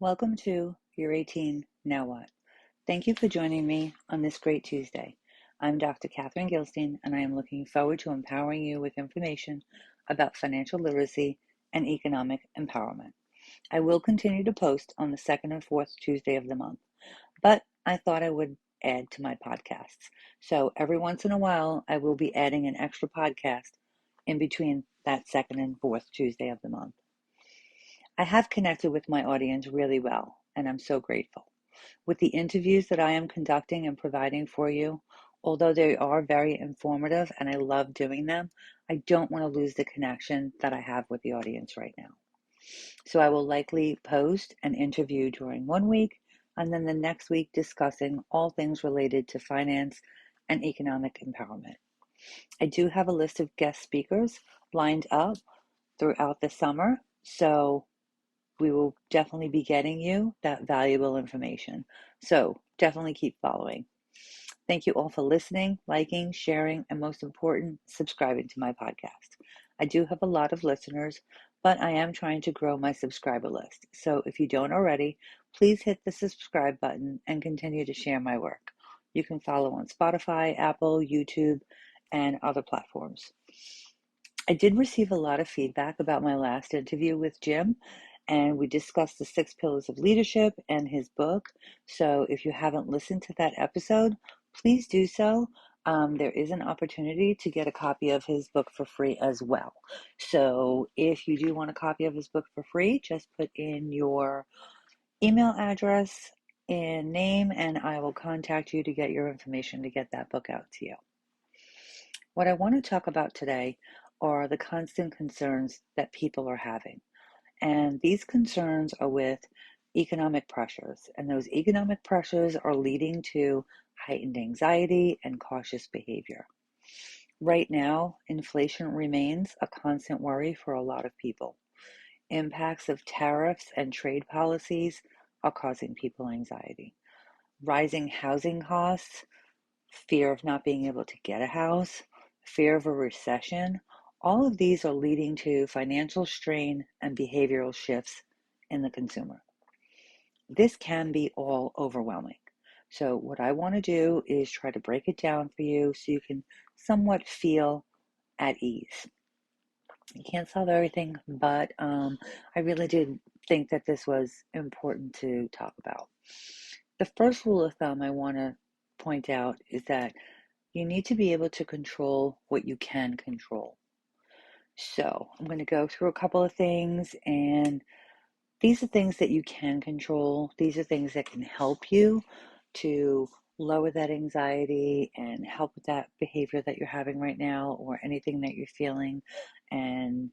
Welcome to You're 18, Now What? Thank you for joining me on this great Tuesday. I'm Dr. Catherine Gilstein, and I am looking forward to empowering you with information about financial literacy and economic empowerment. I will continue to post on the second and fourth Tuesday of the month, but I thought I would add to my podcasts. So every once in a while, I will be adding an extra podcast in between that second and fourth Tuesday of the month. I have connected with my audience really well, and I'm so grateful. With the interviews that I am conducting and providing for you, although they are very informative and I love doing them, I don't want to lose the connection that I have with the audience right now. So I will likely post an interview during one week and then the next week discussing all things related to finance and economic empowerment. I do have a list of guest speakers lined up throughout the summer, so we will definitely be getting you that valuable information. So definitely keep following. Thank you all for listening, liking, sharing, and most important, subscribing to my podcast. I do have a lot of listeners, but I am trying to grow my subscriber list. So if you don't already, please hit the subscribe button and continue to share my work. You can follow on Spotify, Apple, YouTube, and other platforms. I did receive a lot of feedback about my last interview with Jim, and we discussed the 6 pillars of leadership and his book. So if you haven't listened to that episode, please do so. There is an opportunity to get a copy of his book for free as well. So if you do want a copy of his book for free, just put in your email address and name, and I will contact you to get your information to get that book out to you. What I want to talk about today are the constant concerns that people are having. And these concerns are with economic pressures. And those economic pressures are leading to heightened anxiety and cautious behavior. Right now, inflation remains a constant worry for a lot of people. Impacts of tariffs and trade policies are causing people anxiety. Rising housing costs, fear of not being able to get a house, fear of a recession, all of these are leading to financial strain and behavioral shifts in the consumer. This can be all overwhelming. So, what I want to do is try to break it down for you so you can somewhat feel at ease. You can't solve everything, but I really did think that this was important to talk about. The first rule of thumb I want to point out is that you need to be able to control what you can control. So I'm going to go through a couple of things, and these are things that you can control. These are things that can help you to lower that anxiety and help with that behavior that you're having right now or anything that you're feeling. And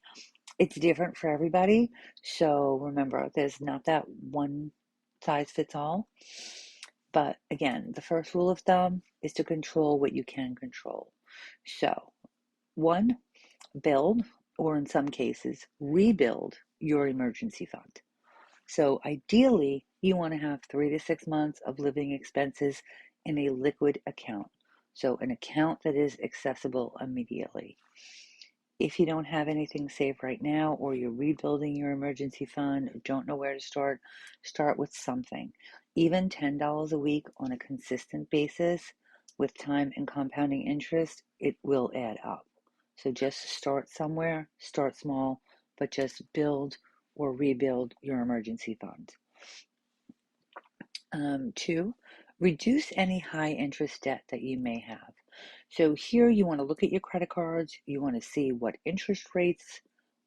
it's different for everybody. So remember, there's not that one size fits all. But again, the first rule of thumb is to control what you can control. So, one, build, or in some cases, rebuild your emergency fund. So, ideally, you want to have 3 to 6 months of living expenses in a liquid account. So, an account that is accessible immediately. If you don't have anything saved right now, or you're rebuilding your emergency fund, or don't know where to start with something. Even $10 a week on a consistent basis with time and compounding interest, it will add up. So just start somewhere, start small, but just build or rebuild your emergency fund. Two, reduce any high interest debt that you may have. So here you want to look at your credit cards, you want to see what interest rates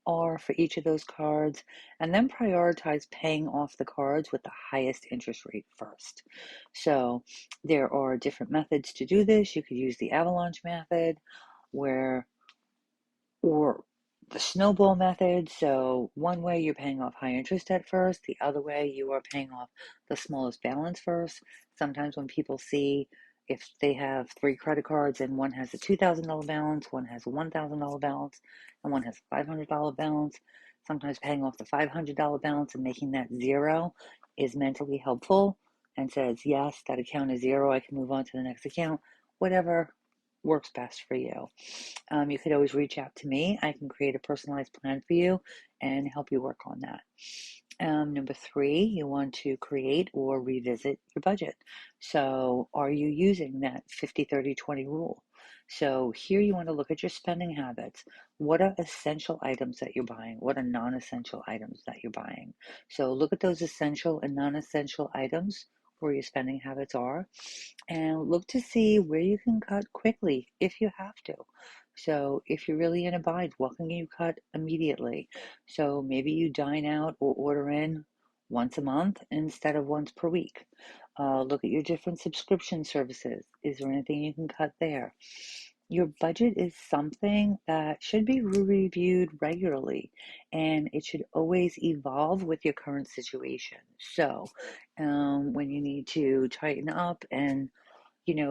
are for each of those cards, and then prioritize paying off the cards with the highest interest rate first. So there are different methods to do this. You could use the avalanche method where or the snowball method. So one way you're paying off high interest debt first, the other way you are paying off the smallest balance first. Sometimes when people see if they have 3 credit cards and one has a $2,000 balance, one has a $1,000 balance, and one has a $500 balance, sometimes paying off the $500 balance and making that zero is mentally helpful and says, yes, that account is zero, I can move on to the next account, whatever works best for you. You could always reach out to me. I can create a personalized plan for you and help you work on that. Number three, you want to create or revisit your budget. So, are you using that 50/30/20 rule? So, here you want to look at your spending habits. What are essential items that you're buying? What are non essential items that you're buying? So, look at those essential and non essential items where your spending habits are, and look to see where you can cut quickly if you have to. So, if you're really in a bind, what can you cut immediately? So maybe you dine out or order in once a month instead of once per week. Look at your different subscription services. Is there anything you can cut there? Your budget is something that should be reviewed regularly, and it should always evolve with your current situation. So, when you need to tighten up and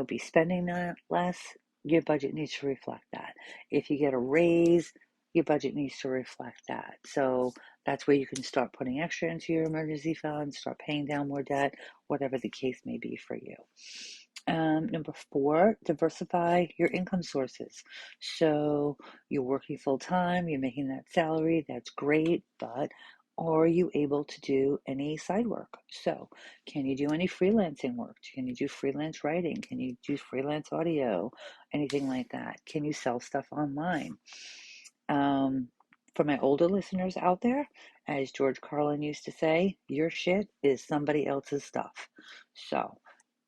be spending that less, your budget needs to reflect that. If you get a raise, your budget needs to reflect that. So that's where you can start putting extra into your emergency fund, start paying down more debt, whatever the case may be for you. Number four, diversify your income sources. So you're working full time, you're making that salary, that's great, but are you able to do any side work? So, can you do any freelancing work? Can you do freelance writing? Can you do freelance audio? Anything like that? Can you sell stuff online? Um, for my older listeners out there, as George Carlin used to say, your shit is somebody else's stuff. So,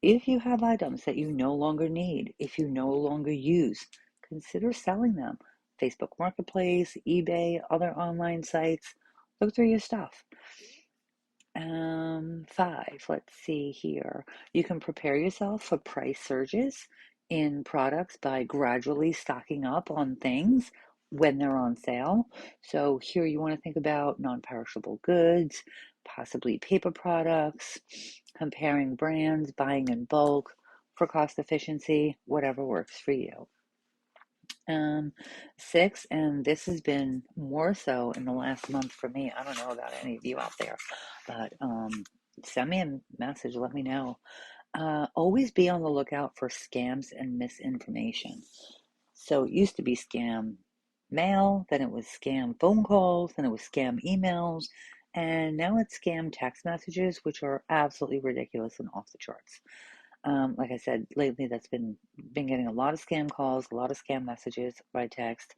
if you have items that you no longer need, if you no longer use, consider selling them. Facebook Marketplace, eBay, other online sites. Look through your stuff. Five, let's see here. You can prepare yourself for price surges in products by gradually stocking up on things when they're on sale. So here you want to think about non-perishable goods, possibly paper products, comparing brands, buying in bulk for cost efficiency, whatever works for you. Um, Six, and this has been more so in the last month for me. I don't know about any of you out there, but send me a message, let me know. Always be on the lookout for scams and misinformation. So it used to be scam mail, then it was scam phone calls, then it was scam emails, and now it's scam text messages, which are absolutely ridiculous and off the charts. Like I said, lately that's been getting a lot of scam calls, a lot of scam messages by text.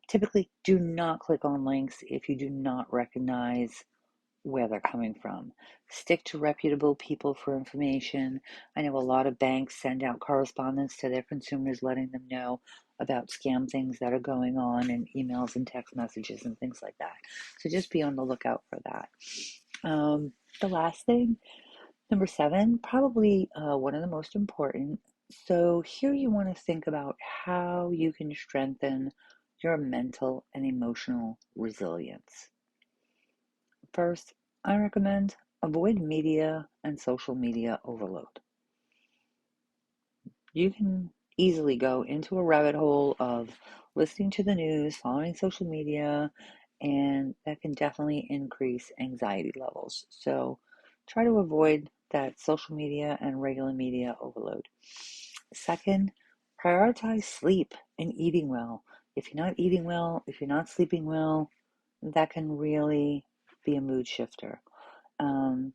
Typically, do not click on links if you do not recognize where they're coming from. Stick to reputable people for information. I know a lot of banks send out correspondence to their consumers letting them know about scam things that are going on in emails and text messages and things like that. So just be on the lookout for that. The last thing, number seven, probably one of the most important. So here you want to think about how you can strengthen your mental and emotional resilience. First, I recommend avoid media and social media overload. You can easily go into a rabbit hole of listening to the news, following social media, and that can definitely increase anxiety levels. So try to avoid that social media and regular media overload. Second, prioritize sleep and eating well. If you're not eating well, if you're not sleeping well, that can really be a mood shifter. Um,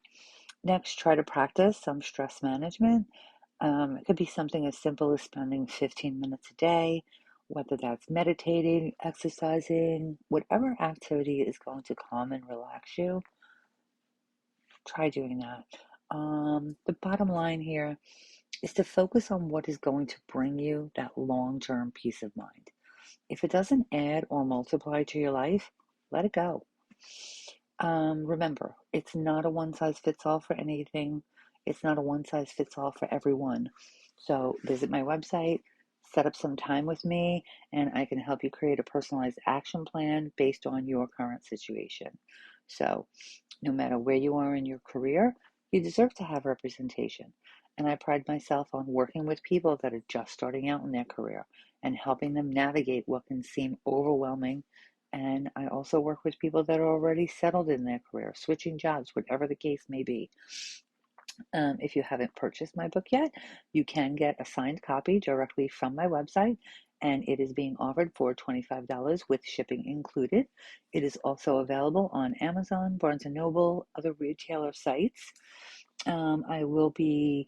Next, try to practice some stress management. It could be something as simple as spending 15 minutes a day, whether that's meditating, exercising, whatever activity is going to calm and relax you, try doing that. The bottom line here is to focus on what is going to bring you that long term peace of mind. If it doesn't add or multiply to your life, let it go. Remember, it's not a one size fits all for anything. It's not a one size fits all for everyone. So visit my website, set up some time with me, and I can help you create a personalized action plan based on your current situation. So no matter where you are in your career, you deserve to have representation. And I pride myself on working with people that are just starting out in their career and helping them navigate what can seem overwhelming. And I also work with people that are already settled in their career, switching jobs, whatever the case may be. If you haven't purchased my book yet, you can get a signed copy directly from my website. and it is being offered for $25 with shipping included. It is also available on Amazon, Barnes & Noble, other retailer sites. I will be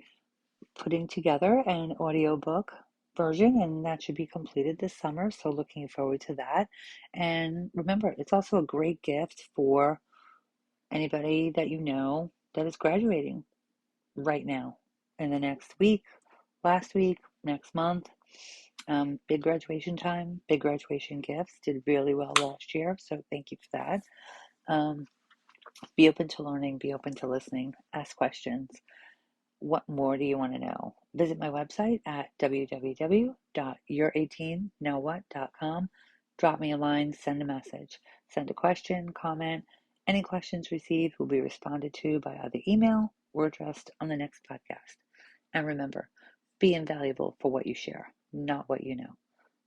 putting together an audiobook version, and that should be completed this summer, so looking forward to that. And remember, it's also a great gift for anybody that you know that is graduating right now, in the next week, last week, next month. Big graduation time, big graduation gifts. Did really well last year, so thank you for that. Be open to learning, be open to listening, ask questions. What more do you want to know? Visit my website at www.you're18nowwhat.com. Drop me a line, send a message, send a question, comment. Any questions received will be responded to by either email or addressed on the next podcast. And remember, be invaluable for what you share, not what you know.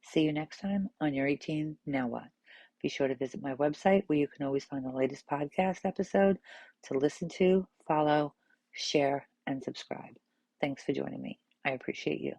See you next time on Your 18 Now What. Be sure to visit my website where you can always find the latest podcast episode to listen to, follow, share, and subscribe. Thanks for joining me. I appreciate you.